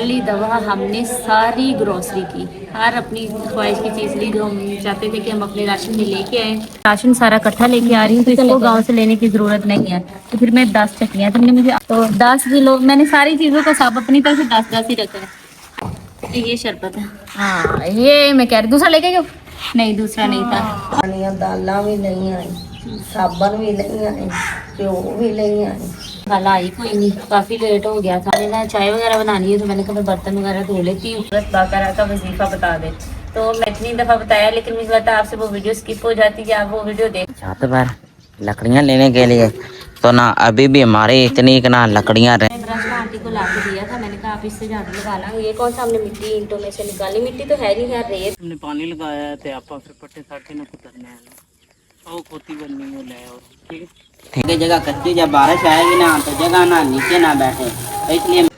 पहली दफ़ा हमने सारी ग्रोसरी की, हर अपनी ख्वाहिश की चीज़ ली जो हम चाहते थे कि हम अपने राशन में लेके आए। राशन सारा इकट्ठा लेके आ रही हूँ तो इसको गांव से लेने की ज़रूरत नहीं है। तो फिर मैं 10 चक्कियाँ, तुमने मुझे तो 10 किलो, मैंने सारी चीज़ों का सब अपनी तरफ से 10-10 ही रखा है। तो ये शरबत है। हाँ ये मैं कह रही, दूसरा लेके क्यों? नहीं दूसरा नहीं था। दाल भी नहीं आई, साबन भी नहीं आई, घ्यो भी नहीं आई। खाला आई कोई नहीं, काफ़ी लेट हो गया था। मैंने चाय वगैरह बनानी है तो मैंने कहा मैं बर्तन वगैरह धो लेती हूँ। बस बाकारा का वजीफा बता दे, तो मैं इतनी दफ़ा बताया लेकिन मुझे लगता है आपसे वो वीडियो स्किप हो जाती कि आप वो वीडियो देख। छत पर लकड़ियाँ लेने के लिए तो ना अभी भी हमारे इतनी ना लकड़ियाँ रह। ब्रश आंटी को ला के दिया था, मैंने कहा आप इससे झाड़ू लगा ला। ये कौन सा हमने मिट्टी ईंटों में से निकाली, मिट्टी तो है नहीं है, रेत। हमने पानी लगाया है तो आपा फिर पट्टे साटे ना कुतरने हैं और खोती बननी है ले और ठीक है। जगह कच्ची, जब बारिश आएगी ना तो जगह ना नीचे ना बैठे, इसलिए।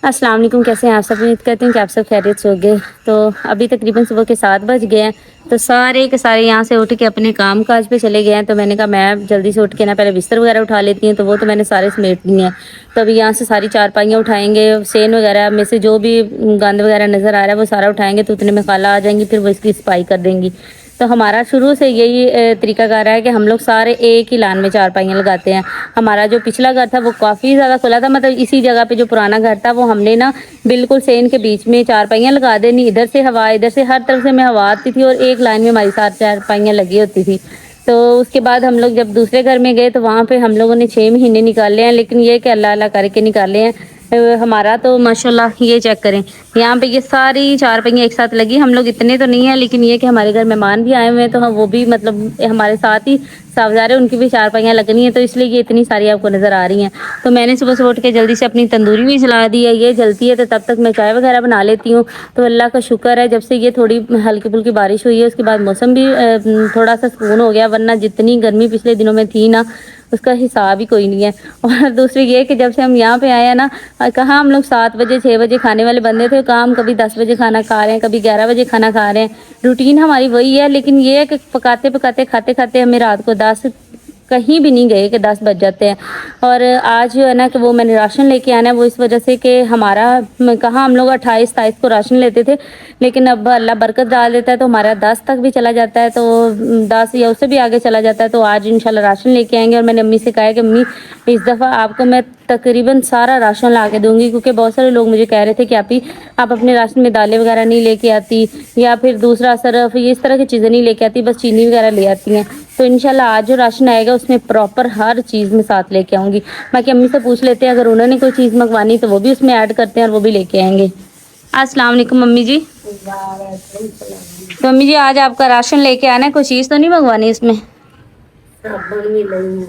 अस्सलाम वालेकुम, कैसे हैं आप सब? उम्मीद करती हूँ कि आप सब खैरियत से हो गए। तो अभी तकरीबन सुबह के 7 बज गए हैं, तो सारे के सारे यहाँ से उठ के अपने काम काज पे चले गए हैं। तो मैंने कहा मैं जल्दी से उठ के ना पहले बिस्तर वगैरह उठा लेती हूँ, तो वो तो मैंने सारे समेट दिए हैं। तो अभी यहाँ से सारी चारपाइयाँ उठाएंगे, सेन वगैरह में से जो भी गंद वगैरह नज़र आ रहा है वो सारा उठाएंगे, तो उतने में खाला आ जाएंगी, फिर वो इसकी सफाई कर देंगी। तो हमारा शुरू से यही तरीकाकार है कि हम लोग सारे एक ही लाइन में चारपाइयाँ लगाते हैं। हमारा जो पिछला घर था वो काफ़ी ज़्यादा खुला था, मतलब इसी जगह पे जो पुराना घर था वो हमने ना बिल्कुल सेन के बीच में चारपाइयाँ लगा देनी, इधर से हवा, इधर से हर तरफ से हमें हवा आती थी और एक लाइन में हमारी सारी चारपाइयाँ लगी होती थी। तो उसके बाद हम लोग जब दूसरे घर में गए तो वहाँ पे हम लोगों ने 6 महीने निकाले हैं, लेकिन ये कि अल्लाह अल्लाह करके निकाले हैं। हमारा तो माशाल्लाह, ये चेक करें यहाँ पे ये सारी चारपाइयाँ एक साथ लगी। हम लोग इतने तो नहीं है, लेकिन ये कि हमारे घर मेहमान भी आए हुए हैं तो हम वो भी मतलब हमारे साथ ही सावजारे, उनकी भी चारपाइयाँ लगनी है, तो इसलिए ये इतनी सारी आपको नज़र आ रही हैं। तो मैंने सुबह सुबह उठ के जल्दी से अपनी तंदूरी भी जला दी है, ये जलती है तो तब तक मैं चाय वगैरह बना लेती हूँ। तो अल्लाह का शुक्र है, जब से ये थोड़ी हल्की फुल्की बारिश हुई है उसके बाद मौसम भी थोड़ा सा सुकून हो गया, वरना जितनी गर्मी पिछले दिनों में थी ना उसका हिसाब ही कोई नहीं है। और दूसरी ये कि जब से हम यहाँ पे आए हैं ना, कहाँ हम लोग 7 बजे 6 बजे खाने वाले बंदे थे, कहाँ हम कभी 10 बजे खाना खा रहे हैं, कभी 11 बजे खाना खा रहे हैं। रूटीन हमारी वही है, लेकिन ये है कि पकाते पकाते खाते खाते हमें रात को 10 कहीं भी नहीं गए कि 10 बज जाते हैं। और आज जो है ना कि वो मैंने राशन लेके आना है, वो इस वजह से कि हमारा कहाँ हम लोग 28-27 को राशन लेते थे, लेकिन अब अल्लाह बरकत डाल देता है तो हमारा 10 तक भी चला जाता है, तो 10 या उससे भी आगे चला जाता है। तो आज इंशाल्लाह राशन लेके आएंगे और मैंने अम्मी से कहा है कि अम्मी इस दफ़ा आपको मैं तकरीबन सारा राशन ला के दूँगी, क्योंकि बहुत सारे लोग मुझे कह रहे थे कि आप अपने राशन में दालें वगैरह नहीं लेके आती, या फिर दूसरा सरफ, ये इस तरह की चीज़ें नहीं लेके आती, बस चीनी वगैरह ले आती हैं। तो इंशाल्लाह आज जो राशन आएगा उसमें प्रॉपर हर चीज़ में साथ लेके आऊँगी। बाकी अम्मी से पूछ लेते हैं, अगर उन्होंने कोई चीज़ मंगवानी तो वो भी उसमें ऐड करते हैं और वो भी लेके आएंगे। अस्सलाम वालेकुम मम्मी जी। तो मम्मी जी आज आपका राशन लेके आना है, कोई चीज़ तो नहीं मंगवानी इसमें? साबन भी नहीं।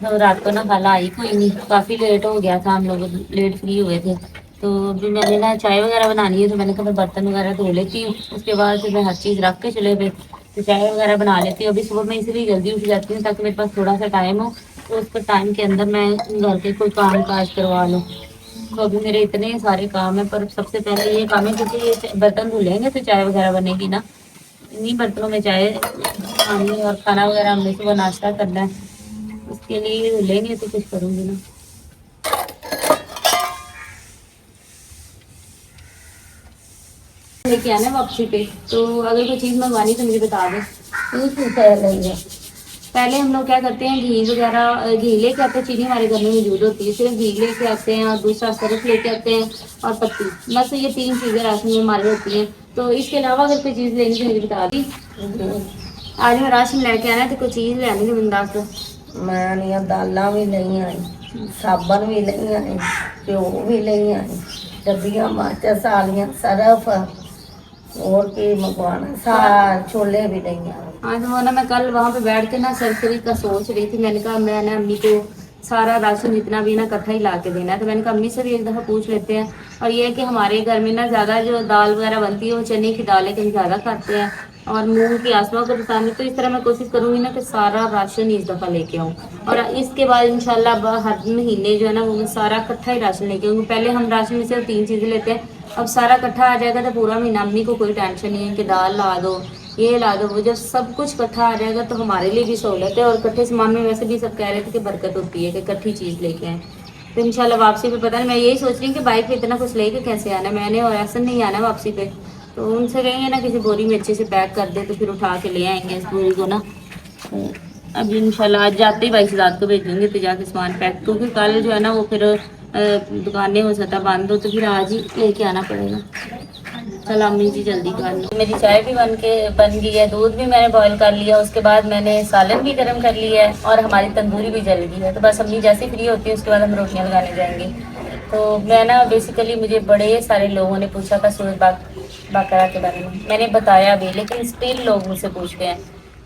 तो रात को ना खाला आई कोई नहीं, काफ़ी लेट हो गया था, हम लोग लेट फ्री हुए थे। तो अभी मैंने ना चाय वगैरह बनानी है तो मैंने कहा मैं बर्तन वगैरह धो लेती हूँ, उसके बाद फिर मैं हर चीज़ रख के चले पे तो चाय वगैरह बना लेती हूँ। अभी सुबह मैं इसलिए जल्दी उठ जाती हूँ ताकि मेरे पास थोड़ा सा टाइम हो, तो उसके टाइम के अंदर मैं घर के कोई काम काज करवा लूँ। तो अभी मेरे इतने सारे काम हैं, पर सबसे पहले ये काम है क्योंकि ये बर्तन धुलेंगे तो चाय वगैरह बनेगी ना, इन्हीं बर्तनों में चाय खानी और खाना वगैरह हमने सुबह नाश्ता करना है, उसके लिए धुलेंगे तो कुछ करूँगी ना। लेके आना वापसी पे, तो अगर कोई चीज़ मंगवानी तो मुझे बता दें। पहले हम लोग क्या करते हैं, घी वगैरह घी लेके आते हैं, चीनी हमारे घर में मौजूद होती है, सिर्फ घी लेके आते हैं और दूसरा सरफ लेके आते हैं और पत्ती, बस ये 3 चीज़ें राशन में हमारी होती हैं। तो इसके अलावा अगर कोई चीज़ लेनी तो मुझे बता दी। आज मैं राशन लेके आना है तो कोई चीज़ लेनी है बंदा को। मैं दाल भी नहीं आई, साबन भी नहीं आई, घ्यो भी नहीं आई, डब्बियाँ मिर्चा सालियाँ सरफ और की मंगवाना, सार छोले भी नहीं आए। हाँ तो वो ना मैं कल वहाँ पे बैठ के ना सरसरी का सोच रही थी, मैंने कहा मैं ना अम्मी को सारा राशन जितना भी ना इकट्ठा ही ला के देना है, तो मैंने कहा अम्मी से भी एक दफ़ा पूछ लेते हैं। और ये है कि हमारे घर में ना ज़्यादा जो दाल वगैरह बनती है वो चने की दाल है, कहीं ज़्यादा खाते हैं और मूंग की आसमा को पसंद है। तो इस तरह मैं कोशिश करूँगी ना कि सारा राशन इस दफ़ा लेके आऊँ, और इसके बाद इंशाल्लाह हर महीने जो है ना वो सारा इकट्ठा ही राशन लेके आऊँगी। पहले हम राशन में से 3 चीज़ें लेते हैं, अब सारा इकट्ठा आ जाएगा तो पूरा महीना अम्मी को कोई टेंशन नहीं है कि दाल ला दो ये ला दो। वो जब सब कुछ इकट्ठा आ जाएगा तो हमारे लिए भी सहूलत है, और इकट्ठे सामान में वैसे भी सब कह रहे थे कि बरकत होती है कि इकट्ठी चीज़ लेके आए। तो इंशाल्लाह वापसी पे पता नहीं, मैं यही सोच रही हूँ कि बाइक पे इतना कुछ लेके कैसे आना है मैंने, और ऐसा नहीं आना वापसी पे। तो उनसे कहेंगे ना किसी बोरी में अच्छे से पैक कर दे, तो फिर उठा के ले आएंगे इस बोरी को ना। तो अभी इंशाल्लाह आज जाते ही भाई साहब को भेजेंगे तो जाके सामान पैक, क्योंकि कल जो है ना वो फिर दुकानें हो सकता बंद हो, तो फिर आज ही लेके आना पड़ेगा। चलो अम्मी जी जल्दी कर लो। मेरी चाय भी बन गई है, दूध भी मैंने बॉईल कर लिया, उसके बाद मैंने सालन भी गर्म कर लिया है, और हमारी तंदूरी भी जल गई है। तो बस अम्मी जैसे फ्री होती है उसके बाद हम रोटियां लगाने जाएंगे। तो मैं ना बेसिकली मुझे बड़े सारे लोगों ने पूछा था सूरत बाकरा के बारे में, मैंने बताया भी, लेकिन स्टिल लोग मुझसे पूछते हैं।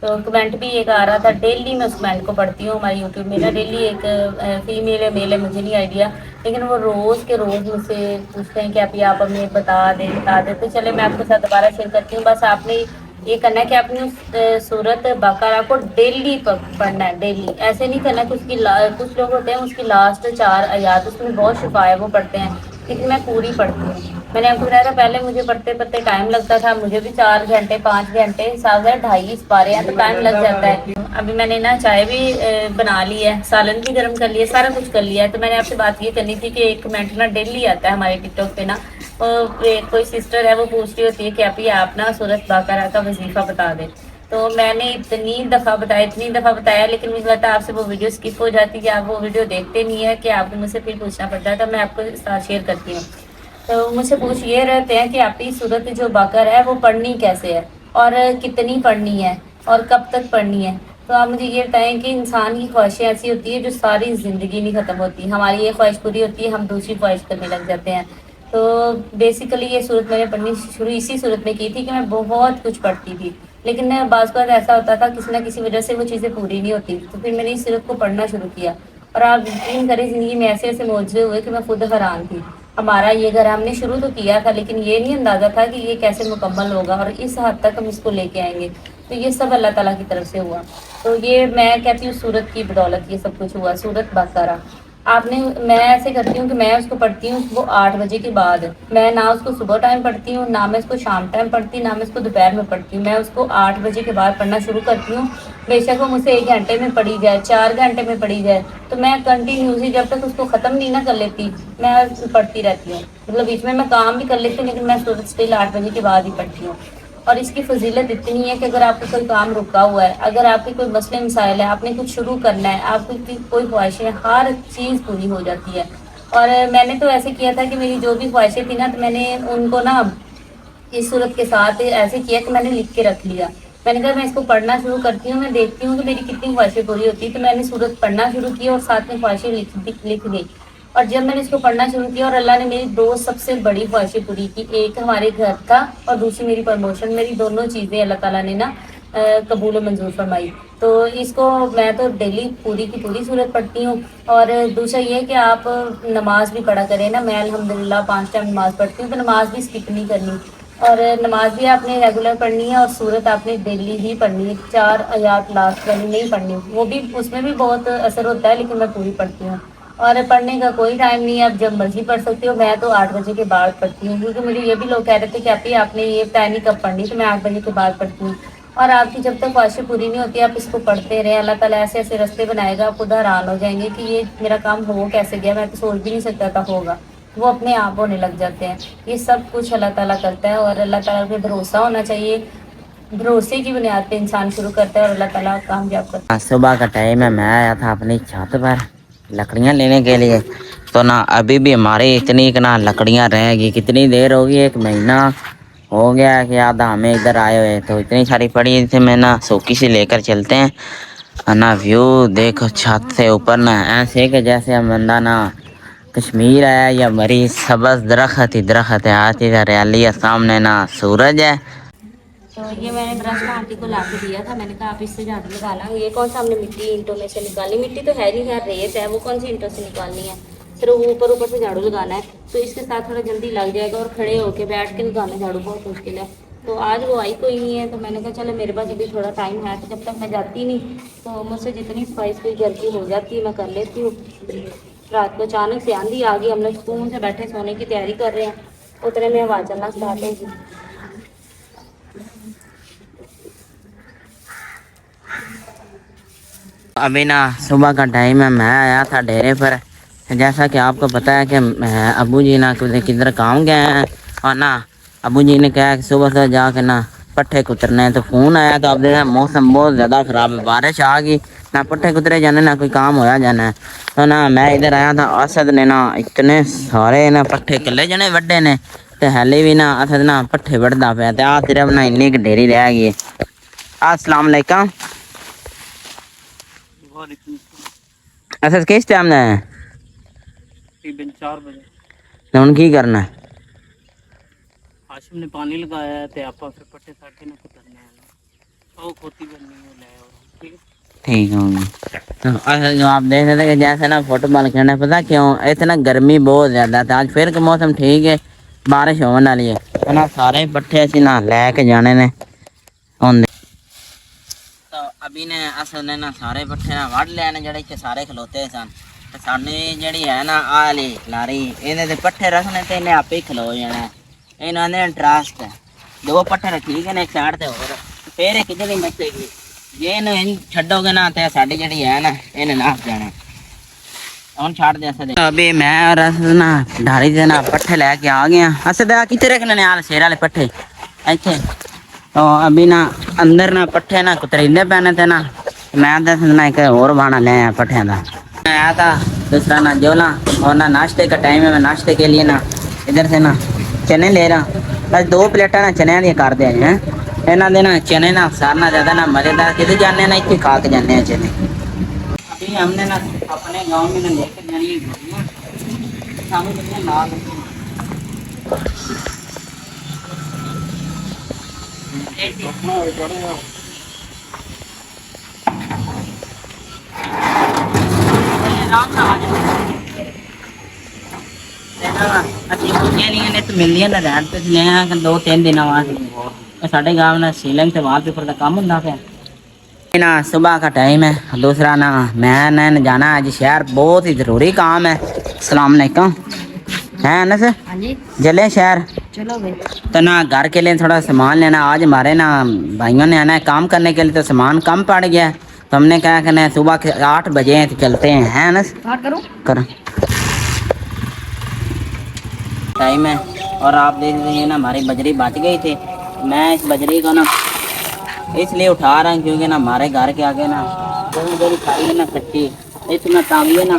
तो कमेंट भी एक आ रहा था, डेली मैं उस कमेंट को पढ़ती हूँ हमारे यूट्यूब में ना, डेली एक फीमेल है मेल है मुझे नहीं आइडिया, लेकिन वो रोज़ के रोज़ मुझसे पूछते हैं कि आप हमें बता दें। तो चले मैं आपके साथ दोबारा शेयर करती हूँ। बस आपने ये करना है कि आपने उस सूरत बकरा को डेली पढ़ना है, डेली। ऐसे नहीं करना कि उसकी कुछ लोग होते हैं उसकी लास्ट 4 आयात उसमें बहुत शिफा है वो पढ़ते हैं, लेकिन मैं पूरी पढ़ती हूँ। मैंने आपको बताया था पहले मुझे पढ़ते पढ़ते टाइम लगता था, मुझे भी 4 घंटे 5 घंटे साल 2.5 पारे हैं तो टाइम लग जाता है। अभी मैंने ना चाय भी बना ली है, सालन भी गर्म कर लिया, सारा कुछ कर लिया है। तो मैंने आपसे बात ये करनी थी कि एक कमेंट ना डेली आता है हमारे टिकटॉक पे ना, कोई सिस्टर है वो पूछ रही होती है कि आप ना सूरत बाकरा का वजीफा बता दें। तो मैंने इतनी दफ़ा बताया, लेकिन मुझे लगता है आपसे वो वीडियो स्किप हो जाती है कि आप वो वीडियो देखते नहीं है, कि आपको मुझसे फिर पूछना पड़ता है। तो मैं आपको साथ शेयर करती हूँ। तो मुझसे पूछ ये रहते हैं कि आपकी सूरत जो बकर है वो पढ़नी कैसे है, और कितनी पढ़नी है, और कब तक पढ़नी है। तो आप मुझे ये बताएं कि इंसान की ख्वाहिशें ऐसी होती है जो सारी ज़िंदगी नहीं ख़त्म होती। हमारी ये ख्वाहिश पूरी होती है, हम दूसरी ख्वाहिश करने लग जाते हैं। तो बेसिकली ये सूरत मैंने पढ़नी शुरू इसी सूरत में की थी कि मैं बहुत कुछ पढ़ती थी, लेकिन बाज़ बार ऐसा होता था किसी ना किसी वजह से वो चीज़ें पूरी नहीं होती। तो फिर मैंने इस सूरत को पढ़ना शुरू किया, और आप यकीन करें ज़िंदगी में ऐसे ऐसे मौजूद हुए कि मैं खुद हैरान थी। हमारा ये घर हमने शुरू तो किया था, लेकिन ये नहीं अंदाज़ा था कि ये कैसे मुकम्मल होगा और इस हद तक हम इसको लेके आएंगे। तो ये सब अल्लाह ताला की तरफ से हुआ। तो ये मैं कहती हूँ सूरत की बदौलत ये सब कुछ हुआ, सूरत बकरा। मैं ऐसे करती हूँ कि मैं उसको पढ़ती हूँ सुबह 8 बजे के बाद। मैं ना उसको सुबह टाइम पढ़ती हूँ, ना मैं उसको शाम टाइम पढ़ती, ना मैं उसको दोपहर में पढ़ती हूँ। मैं उसको 8 बजे के बाद पढ़ना शुरू करती हूँ। बेशक वो मुझसे 1 घंटे में पढ़ी जाए, 4 घंटे में पढ़ी जाए, तो मैं कंटिन्यूसली जब तक उसको ख़त्म नहीं ना कर लेती मैं पढ़ती रहती हूँ। मतलब बीच में मैं काम भी कर लेती हूँ, लेकिन मैं सूरत स्टिल 8 बजे के बाद ही पढ़ती हूँ। और इसकी फजीलत इतनी है कि अगर आपका कोई काम रुका हुआ है, अगर आपके कोई मसले मसाइल है, आपने कुछ शुरू करना है, आपकी कोई ख्वाहिशें, हर चीज़ पूरी हो जाती है। और मैंने तो ऐसे किया था कि मेरी जो भी ख्वाहिशें थी ना, तो मैंने उनको ना इस सूरत के साथ ऐसे किया कि मैंने लिख के रख लिया। मैंने कहा मैं इसको पढ़ना शुरू करती हूँ, मैं देखती हूँ कि मेरी कितनी ख्वाहिशें पूरी होती है। तो मैंने सूरत पढ़ना शुरू की और साथ में ख्वाहिशें लिख गई। और जब मैंने इसको पढ़ना शुरू किया और अल्लाह ने मेरी 2 सबसे बड़ी ख्वाहिशें पूरी की, एक हमारे घर का और दूसरी मेरी प्रमोशन, मेरी दोनों चीज़ें अल्लाह ताला ने ना कबूल और मंजूर फरमाई। तो इसको मैं तो डेली पूरी की पूरी सूरत पढ़ती हूँ। और दूसरा ये कि आप नमाज भी पढ़ा करें ना। मैं अल्हम्दुलिल्लाह 5 टाइम नमाज पढ़ती हूँ, तो नमाज भी स्किप नहीं करनी, और नमाज भी आपने रेगुलर पढ़नी है, और सूरत आपने डेली ही पढ़नी है। 4 आयात लास्ट वाली नहीं पढ़नी, वो भी उसमें भी बहुत असर होता है, लेकिन मैं पूरी पढ़ती हूँ। और पढ़ने का कोई टाइम नहीं है, आप जब मर्जी पढ़ सकते हो। मैं तो 8 बजे के बाद पढ़ती हूँ, क्योंकि मुझे ये भी लोग कह रहे थे कि आपने ये तय नहीं कब पढ़नी, तो मैं 8 बजे के बाद पढ़ती हूँ। और आपकी जब तक ख्वाहिशें पूरी नहीं होती आप इसको पढ़ते रहें, अल्लाह ताला ऐसे ऐसे रास्ते बनाएगा, आप खुद हैरान हो जाएंगे कि ये मेरा काम हो कैसे गया, मैं तो सोच भी नहीं सकता था होगा। वो अपने आप होने लग जाते हैं। ये सब कुछ अल्लाह ताला करता है, और अल्लाह ताला पे भरोसा होना चाहिए। भरोसे की बुनियाद पे इंसान शुरू करता है और अल्लाह ताला कामयाब करता है। सुबह का टाइम है, मैं आया था अपनी छत पर लकड़ियाँ लेने के लिए। तो ना अभी भी हमारे इतनी ना लकड़ियाँ रहेगी, कितनी देर होगी, 1 महीना हो गया कि आधा हमें इधर आए हुए। तो इतनी सारी पड़ी थी, मैं ना सूखी से लेकर चलते हैं। ना व्यू देखो छत से ऊपर ना, ऐसे कि जैसे हम बंदा ना कश्मीर आया या मरीज। सबज दरख्त ही दरख्त है, आज इधर हरियाली है, सामने ना सूरज है। तो ये मैंने ब्रश ना आंटी को ला के दिया था, मैंने कहा आप इससे झाड़ू लगा ला। ये कौन सा हमने मिट्टी ईंटों में से निकाली, मिट्टी तो है नहीं है, रेत है, वो कौन सी ईंटों से निकालनी है, सिर्फ ऊपर ऊपर से झाड़ू लगाना है। तो इसके साथ थोड़ा जल्दी लग जाएगा, और खड़े होके बैठ के लगाना झाड़ू बहुत मुश्किल है। तो आज वो आई कोई नहीं है, तो मैंने कहा चलो मेरे पास अभी थोड़ा टाइम है, तो जब तक मैं जाती नहीं तो मुझसे जितनी ख्वाहिश कोई घर की हो जाती है मैं कर लेती हूँ। रात को अचानक से आंधी आ गई, हम लोग सुकून से बैठे सोने की तैयारी कर रहे हैं, उतने में हवा चलना स्टार्ट होगी। अभी ना सुबह का टाइम है, मैं आया था डेरे पर जैसा कि आपको पता है कि अबू जी ना किधर काम गए हैं और ना अबू जी ने कहा कि सुबह से जाके ना पट्ठे कुतरने हैं। तो फ़ोन आया तो अब देखा मौसम बहुत ज़्यादा ख़राब है, बारिश आ गई ना पट्ठे कुतरे जाने ना कोई काम होया जाना है। तो ना मैं इधर आया था, असद ने ना इतने सारे ना पट्ठे कले जने वड्डे ने ते हाले भी ना असद ना पट्ठे वढ़दा पाया ते आ सिर्फ ना इन्नी क ढेरी रह गई। अस्सलाम वालेकुम। असद किस टाइम ना है? तकरीबन 4 बजे तो हुण की करना है? हाशिम ने पानी लगाया है ते आपा फिर पट्टे साटे ना कुतरने हैं और खोती करनी है ले और ठीक है। ठीक होगी। तो असल जो आप देख रहे थे कि जैसे ना फुटबॉल खेलना, पता क्यों इतना गर्मी बहुत ज़्यादा था। आज फिर का मौसम ठीक है, बारिश होने वाली है तो ना सारे पट्ठे असी ना लैके जाने ने होंदे। तो अभी ने असल ने ना सारे पट्ठे ना वढ़ लिया ने जड़े सारे खलोते सन। तो साडी जड़ी है ना आली लारी इहदे ते पट्ठे रखने ते इन्हें आपे ही खलो जाना। इन्हों आंदे ट्रस्ट है, दो पट्ठे रखी गए ने एक साइड ते होर फिर एक जड़ी मचेगी। जे इन्हें छड्डोगे ना तो साड़ी जड़ी है ना इन्हें नाप जाना। हम छाड़ दे असद। अभी मैं और असद ना ढारी से ना पट्ठे लेके आ गए हैं। असद कितने रखने ने यार शेर वाले पट्ठे इतने। तो अभी ना अंदर ना पट्ठे ना कुतरीले पैने थे ना, मैं दस ना एक और बहाना ले आया पट्ठे का। मैं आया था दूसरा ना जोला और ना नाश्ते का टाइम है, मैं नाश्ते के लिए ना इधर से ना चने ले रहा। बस 2 प्लेटा ना चने दी कर दे हैं। इन्हों दे ना चने ना सारना ज़्यादा ना मज़ेदार कितने जाने ना इतने खा के जाने हैं चने। अभी हमने ना अपने गांव में ना लेकर जानी है घोड़ियाँ, सामने कितने लाल मिलदियां ना रैंट पे ले 2-3 दिन वास्ते। साढ़े गाँव ना सीलिंग से वॉलपेपर का काम होंदा पे ना। सुबह का टाइम है। दूसरा ना मैं जाना आज शहर, बहुत ही ज़रूरी काम है। अस्सलाम वालेकुम है अनस, चले शहर चलो भाई। तो ना घर के लिए थोड़ा सामान लेना। आज हमारे ना भाइयों ने आना है काम करने के लिए, तो सामान कम पड़ गया है। तो हमने कहा कि नहीं सुबह के 8 बजे हैं तो चलते हैं अनस। करो टाइम है और आप देख रहे हैं ना हमारी बजरी बच गई थी। मैं इस बजरी को ना इसलिए उठा रहा हूँ क्योंकि ना हमारे घर के आगे ना थोड़ी खाई है ना कच्ची, इसमें तांबिए ना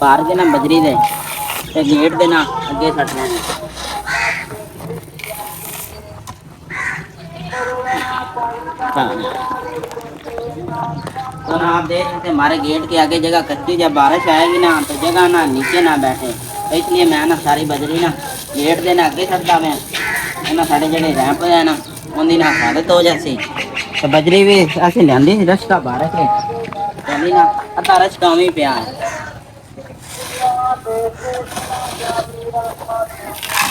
बाहर के ना बजरी दे ते गेट देना अगे छटना। तो ना आप देख सकते हमारे गेट के आगे जगह कच्ची, जब बारिश आएगी ना तो जगह ना नीचे ना बैठे, तो इसलिए मैं ना सारी बजरी ना गेट देना अगे छटदा मैं ना साढ़े जड़े रैंप है ना उनकी ना हालत हो जासी। तो बजरी भी ऐसे लिया रस्ता बारह के चली ना अद्धा रस्ता उमें पिया है।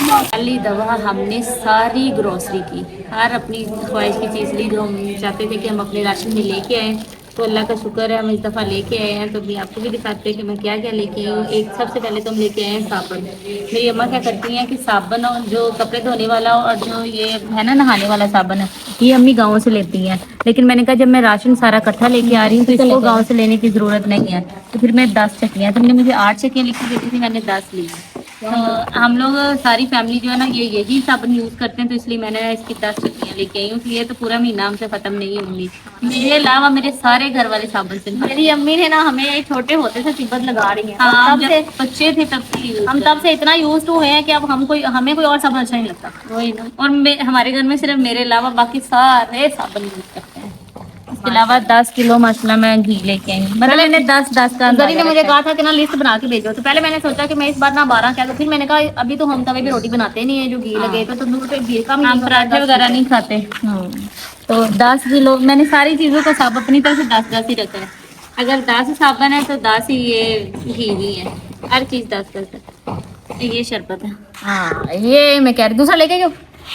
पहली दफ़ा हमने सारी ग्रोसरी की, हर अपनी ख्वाहिश की चीज़ ली जो हम चाहते थे कि हम अपने राशन में लेके आएँ। तो अल्लाह का शुक्र है हम इस दफ़ा लेके आए हैं। तो भी आपको भी दिखाते हैं कि मैं क्या क्या लेके आई हूँ। एक सबसे पहले तो हम लेके आए हैं साबुन। मेरी अम्मा क्या करती हैं कि साबुन और जो कपड़े धोने वाला और जो ये है ना नहाने वाला साबुन है, ये अम्मी गाँव से लेती हैं। लेकिन मैंने कहा जब मैं राशन सारा इकट्ठा लेके आ रही हूँ तो इसको गाँव से लेने की ज़रूरत नहीं है। तो फिर मैं 10 चक्कियाँ, तो मैंने मुझे 8 चक्कियाँ लिखी देती थी, मैंने 10 ली। तो हम लोग सारी फैमिली जो है ना ये यही साबुन यूज़ करते हैं, तो इसलिए मैंने इसकी 10 चक्कियाँ लेके आई हूँ कि ये तो पूरा महीना हमसे ख़त्म नहीं होंगी। मेरे अलावा मेरे सारे घर वाले साबुन से, मेरी अम्मी ने ना हमें छोटे होते से तिब्बत लगा रही है। हाँ, तब से बच्चे थे तब से यूज हम तब से इतना यूज टू हैं कि अब हमें कोई और साबुन अच्छा नहीं लगता। वही ना। और हमारे घर में सिर्फ मेरे अलावा बाकी सारे साबुन यूज करते हैं। इसके अलावा 10 किलो मसाला मैं घी लेके आई हूँ, मतलब मैंने 10 का गरी ने मुझे कहा था कि ना लिस्ट बना के भेजो। तो पहले मैंने सोचा कि मैं इस बार ना 12 क्या, तो फिर मैंने कहा अभी तो हम तवे पे रोटी बनाते नहीं है जो घी लगे, तो तंदूर पे घी कम हम पराठे वगैरह नहीं खाते। तो 10 किलो मैंने सारी चीज़ों का साब अपनी तरफ से 10 ही रखा है। अगर 10 साबुन है तो 10 ही ये घी भी है, हर चीज़ 10 है। ये शरबत है। हाँ ये मैं कह रही दूसरा लेके क्यों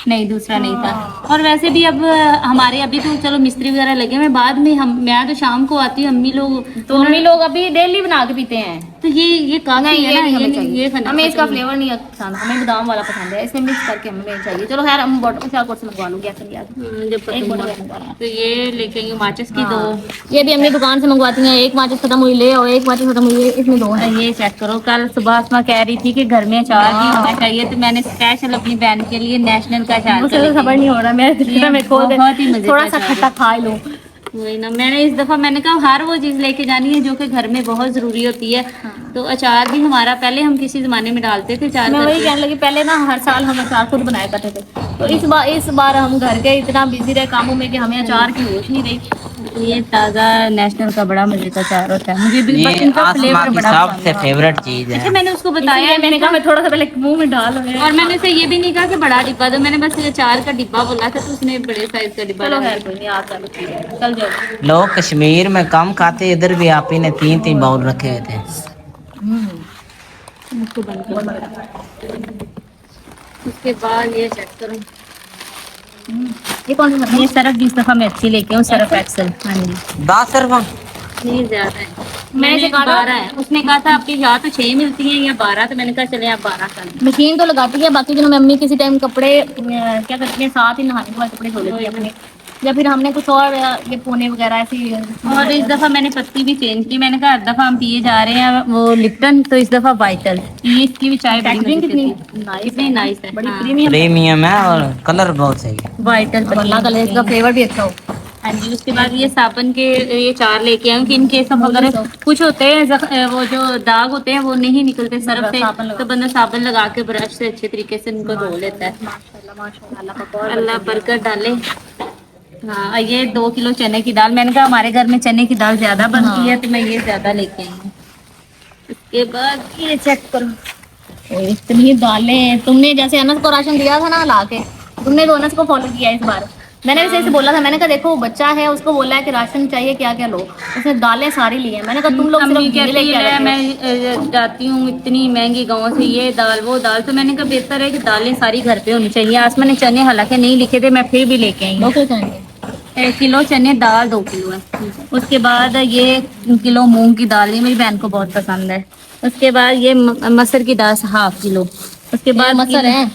नहीं दूसरा नहीं था। और वैसे भी अब हमारे अभी तो चलो मिस्त्री वगैरह लगे हुए, बाद में मैं तो शाम को आती हूँ, अम्मी लोग तो अम्मी लोग अभी डेली बना के पीते हैं। तो ये काफी नहीं है ये ना, नहीं हमें ये चाहिए, खाना हमें इसका पसंद है। फ्लेवर नहीं पसंद, हमें बादाम वाला पसंद है, इसमें मिक्स करके हमें चाहिए। चलो खैर हम बॉटल से से मंगवा लूँगी ऐसे याद जब एक खत्म बॉटल हुआ मंगवाना। तो ये लेके आई हूँ माचिस की दो। ये भी हमने दुकान से मंगवाती हैं, एक माचिस खत्म हुई ले और एक माचिस खत्म हुई है, इसमें दो है। ये चेक करो, कल सुबह आसमा कह रही थी कि घर में अचार भी होना चाहिए, तो मैंने स्पेशल अपनी बहन के लिए नेशनल का अचार मुझे का तो लेके खबर आई। नहीं हो रहा, मैं ये मैं खोल दे बहुत ही मजे थोड़ा का सा अचार खट्टा है। खा लूँ। वही ना, मैंने इस दफा मैंने कहा हर वो चीज लेके जानी है जो कि घर में बहुत जरूरी होती है। तो अचार भी हमारा, पहले हम किसी जमाने में डालते थे अचार मैं वही करके। कहने लगी, पहले ना हर साल हम अचार खुद बनाया करते थे, तो इस बार हम घर के इतना बिजी रहे कामों में कि हमें अचार की होश नहीं रही। ये ताज़ा नेशनल का बड़ा मजे का अचार होता है, मुझे भी ये इनका आसमा फ्लेवर की बड़ा पसंद सबसे है। फेवरेट चीज अच्छा है। मैंने उसको बताया, इसलिए मैंने कहा मैं थोड़ा सा पहले मुंह में डाल लूँ। और मैंने उसे ये भी नहीं कहा कि बड़ा डिब्बा दो, मैंने बस अचार का डिब्बा बोला था, तो उसने बड़े साइज का डिब्बा चलो डाल खैर दिया। कोई नहीं, आप चल जाओ। लोग कश्मीर में कम खाते, इधर भी आप ही ने 3-3 बाउल रखे हुए थे। उसको बंद करो। उसके बाद ये चेक करो, ये कौन सा ये सरफ इस दफा मैं अच्छी लेके आऊँ, सरफ एक्सल। हाँ जी 10 रुपये। ये ज्यादा है, मैंने मैंने से कहा था 12 है, उसने कहा था आपकी या तो 6 मिलती हैं या 12, तो मैंने कहा चले आप 12 कर लें। मशीन तो लगाती है, बाकी दिनों में अम्मी किसी टाइम कपड़े क्या करती है, साथ ही नहाने के बाद कपड़े धो लेती है अपने, या फिर हमने कुछ और ये पोने वगैरह ऐसी। और इस दफा मैंने पत्ती भी चेंज की, मैंने कहा हर दफा हम पिए जा रहे हैं वो लिप्टन, तो इस दफा वाइटल, ये इसकी भी चाय बड़ी पैकेजिंग मजे की कितनी होती है। कितनी नाइस है, बड़ी हाँ। प्रीमियम प्रीमियम है और कलर बहुत सही है। वाइटल अल्लाह का इसका फ्लेवर भी अच्छा हो। हाँ जी। उसके बाद ये साबुन के ये 4 लेके आए कि इनके सब अगर कुछ होते हैं वो जो दाग होते हैं वो नहीं निकलते सर्फ से, तो बंदा साबुन लगा के ब्रश से अच्छे तरीके से इनको धो लेता है। अल्लाह बरकत डाले। हाँ और ये 2 किलो चने की दाल, मैंने कहा हमारे घर में चने की दाल ज्यादा बनती है, तो मैं ये ज्यादा लेके आई हूँ। उसके बाद ये चेक करो, और इतनी दालें, तुमने जैसे अनस को राशन दिया था ना ला के, तुमने तो अनस को फॉलो किया इस बार। मैंने भी इसे बोला था, मैंने कहा देखो वो बच्चा है, उसको बोला है कि राशन चाहिए क्या क्या लो, उसने दालें सारी ली हैं। मैंने कहा तुम लोग सिर्फ अम्मी घी कहती लेके है आए हो। मैं जाती हूँ इतनी महंगी गाँव से, ये दाल वो दाल, तो मैंने कहा बेहतर है कि दालें सारी घर पे होनी चाहिए। आसमा ने चने हालांकि नहीं लिखे थे, मैं फिर भी लेके आई हूँ। 2 किलो चाहिए। 1 किलो चने, दाल 2 किलो है। उसके बाद ये किलो मूंग की दाल, ये मेरी बहन को बहुत पसंद है। उसके बाद ये मसर की दाल 1/2 किलो। उसके बाद मसर है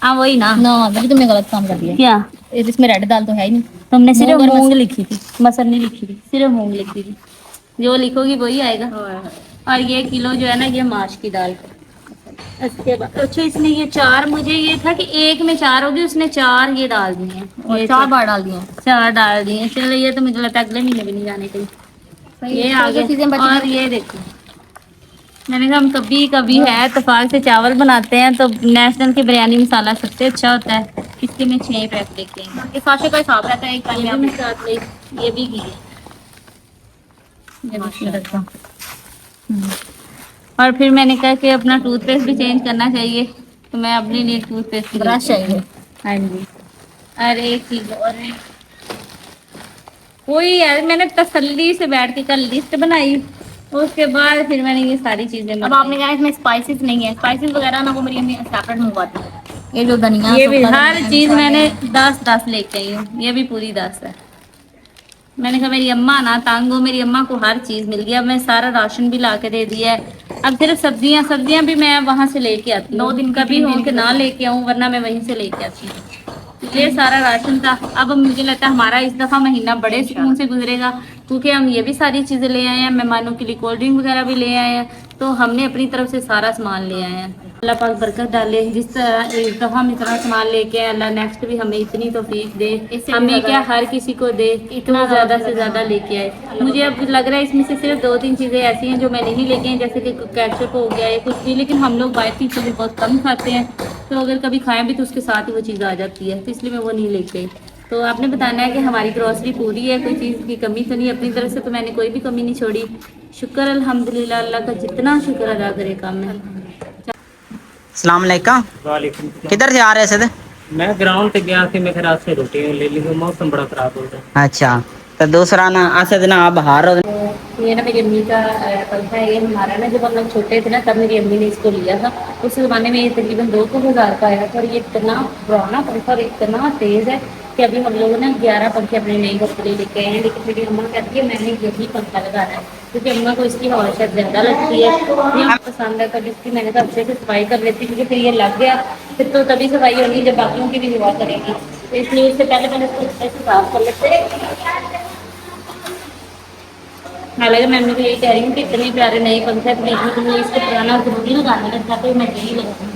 हाँ वही ना, ना, अभी तुमने गलत काम कर दिया। क्या इसमें रेड दाल तो है ही नहीं। तुमने सिर्फ मूंग और मूंग लिखी थी, मसर नहीं लिखी थी, सिर्फ मूंग लिखी थी। जो लिखोगी वही आएगा। और ये किलो जो है ना, ये माश की दाल का। उसके बाद अच्छा इसने ये 4, मुझे ये था कि एक में 4 होगी, उसने 4 ये डाल दिए हैं, और ये 4 बार डाल दिए हैं। 4 डाल दिए हैं। चलो ये तो मुझे लगता है अगले महीने भी नहीं जाने कहीं। ये आगे चीजें बची और ये देखो, मैंने कहा हम कभी कभी है इत्तेफाक से चावल बनाते हैं, तो नेशनल की बिरयानी मसाला सबसे अच्छा होता है, इसके में 6 पैक लेके आएंगे। ये साशे का हिसाब रहता है एक ये टाइम भी में। साथ ले, ये भी घी है, ये भी इसमें रखा। और फिर मैंने कहा कि अपना टूथपेस्ट भी चेंज करना चाहिए, तो मैं अपने लिए टूथपेस्ट ब्रश चाहिए। हाँ जी। और एक चीज और है, कोई यार मैंने तसल्ली से बैठ के कल लिस्ट बनाई, उसके बाद फिर मैंने ये सारी चीजें अब आपने कहा इसमें स्पाइसेस नहीं है, स्पाइसेस वगैरह ना वो मेरी अम्मी सेपरेट मंगवाती है। ये जो धनिया ये भी सूखा हर धनिया, चीज मसाले, मैंने 10 लेके आई हूँ, ये भी पूरी 10 है। मैंने कहा मेरी अम्मा ना तंग हो, मेरी अम्मा को हर चीज मिल गई। अब मैं सारा राशन भी ला के दे दिया है, अब सिर्फ सब्जियां भी मैं वहां से लेके आती हूँ। 2 दिन कभी हो कि ना लेके आऊँ, वरना मैं वहीं से लेके आती हूँ। ये सारा राशन था। अब मुझे लगता है हमारा इस दफा महीना बड़े सुकून से गुजरेगा, क्योंकि हम ये भी सारी चीजें ले आए हैं, मेहमानों के लिए कोल्ड ड्रिंक वगैरह भी ले आए हैं, तो हमने अपनी तरफ से सारा सामान ले आए हैं। अल्लाह पाक बरकत डाले, जिस तरह इस दफा हम इतना सामान लेके आए, अल्लाह नेक्स्ट भी हमें इतनी तौफीक दे, हमें क्या हर किसी को दे, इतना ज्यादा से ज्यादा लेके आए। मुझे अब लग रहा है इसमें से सिर्फ 2-3 चीजें ऐसी हैं जो मैं नहीं लेके आई, जैसे कि केचप हो गया या कुछ भी, लेकिन हम लोग बाहर की चीजें बहुत कम खाते हैं, तो अगर कभी खाएं भी तो उसके साथ ही वो चीज़ आ जाती है, तो इसलिए मैं वो नहीं लेके आई। तो आपने बताना है कि हमारी ग्रॉसरी पूरी है, कोई चीज़ की कमी तो नहीं अपनी तरफ से, तो मैंने कोई भी कमी नहीं छोड़ी। शुक्र अल्हम्दुलिल्लाह, अल्लाह का जितना शुक्र अदा करे काम में। अस्सलाम वालेकुम। वालेकुम। किधर से आ रहे थे? मैं ग्राउंड पे गया थी, मैं रात से रोटी ले ली, मौसम बड़ा खराब हो रहा अच्छा, तो दूसरा ना असद ना आप बाहर हो। ये ना मेरी अम्मी का पंखा है, ये हमारा ना जब हम लोग छोटे थे ना तब मेरी अम्मी ने इसको लिया था। उस ज़माने में ये तकरीबन 2,000 का आया था, और ये इतना पुराना पंखा और इतना तेज़ है कि अभी हम लोग ना 11 पंखे अपने नए घर के लिए लेके आए हैं, लेकिन मेरी अम्मा कहती है मैंने यही पंखा लगाना है, क्योंकि अम्मा को इसकी हवा शायद ज़्यादा लगती है, ये पसंद है। तो जिसकी मैंने कहा अच्छे से सफाई कर लेती, क्योंकि फिर ये लग गया फिर तो तभी सफाई होगी जब बाकियों की भी हवा करेगी। तो इसलिए इससे पहले मैंने इसको अच्छे से साफ कर लेते हैं। हालांकि मैं अम्मी को यही कह रही हूँ कि इतने प्यारे नए पंखे हैं, तो इसको पुराना जरूरी लगाने का था, तो मैं यही लगाऊंगी।